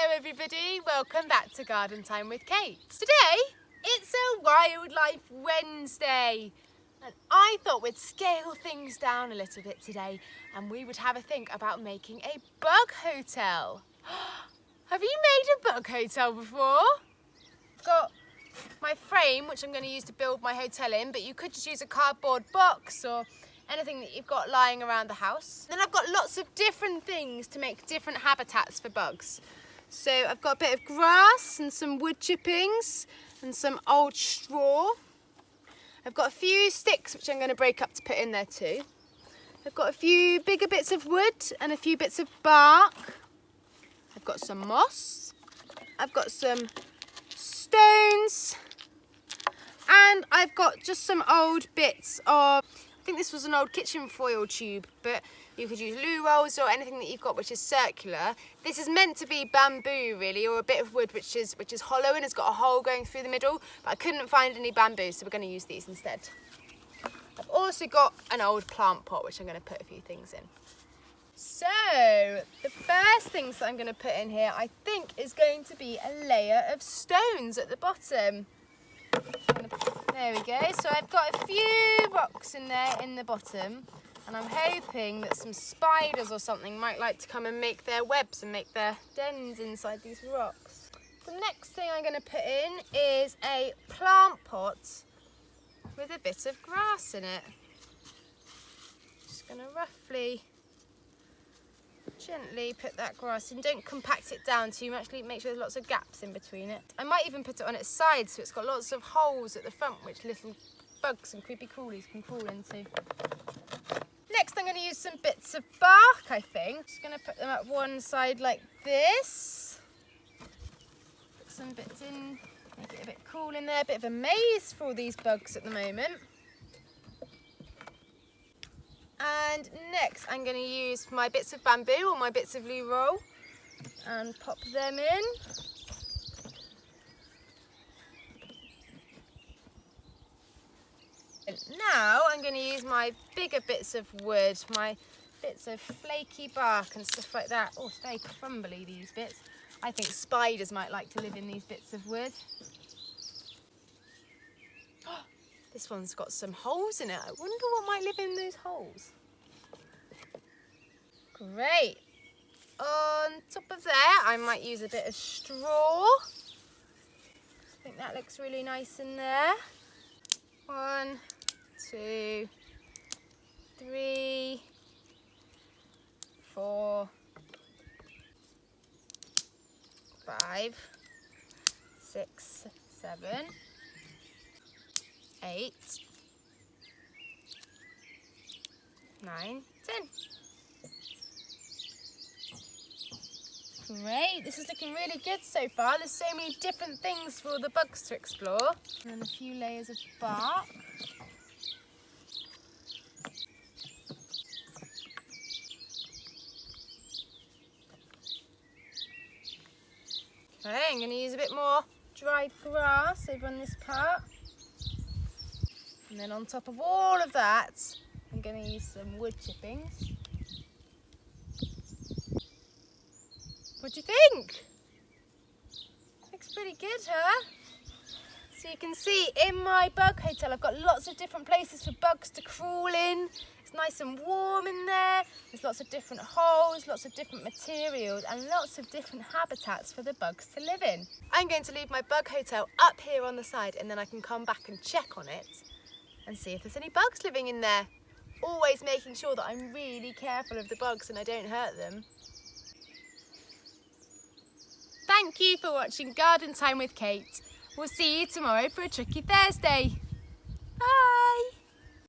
Hello everybody, welcome back to Garden Time with Kate. Today it's a Wildlife Wednesday and I thought we'd scale things down a little bit today and we would have a think about making a bug hotel. Have you made a bug hotel before? I've got my frame which I'm going to use to build my hotel in, but you could just use a cardboard box or anything that you've got lying around the house. Then I've got lots of different things to make different habitats for bugs. So I've got a bit of grass and some wood chippings and some old straw. I've got a few sticks which I'm going to break up to put in there too. I've got a few bigger bits of wood and a few bits of bark. I've got some moss. I've got some stones. And I've got just some old bits of, I think this was an old kitchen foil tube, but you could use loo rolls or anything that you've got which is circular. This is meant to be bamboo really, or a bit of wood which is hollow and has got a hole going through the middle, but I couldn't find any bamboo, so we're going to use these instead. I've also got an old plant pot which I'm going to put a few things in. So the first things that I'm going to put in here I think is going to be a layer of stones at the bottom. There we go, so I've got a few rocks in there in the bottom and I'm hoping that some spiders or something might like to come and make their webs and make their dens inside these rocks. The next thing I'm going to put in is a plant pot with a bit of grass in it. Just going to gently put that grass in. Don't compact it down too much, make sure there's lots of gaps in between it. I might even put it on its side so it's got lots of holes at the front which little bugs and creepy crawlies can crawl into. Next I'm going to use some bits of bark, I think. Just going to put them up one side like this. Put some bits in, make it a bit cool in there, a bit of a maze for all these bugs at the moment. And next I'm going to use my bits of bamboo or my bits of loo roll and pop them in. And now I'm going to use my bigger bits of wood, my bits of flaky bark and stuff like that. Oh, it's very crumbly, these bits. I think spiders might like to live in these bits of wood. This one's got some holes in it. I wonder what might live in those holes. Great. On top of there, I might use a bit of straw. I think that looks really nice in there. 1, 2, 3, 4, 5, 6, 7, 8, 9, 10. Great, this is looking really good so far. There's so many different things for the bugs to explore. And a few layers of bark. Okay, I'm going to use a bit more dried grass over on this part. And then on top of all of that, I'm going to use some wood chippings. What do you think? Looks pretty good, huh? So you can see in my bug hotel I've got lots of different places for bugs to crawl in. It's nice and warm in there. There's lots of different holes, lots of different materials and lots of different habitats for the bugs to live in. I'm going to leave my bug hotel up here on the side and then I can come back and check on it and see if there's any bugs living in there. Always making sure that I'm really careful of the bugs and I don't hurt them. Thank you for watching Garden Time with Kate. We'll see you tomorrow for a Tricky Thursday. Bye!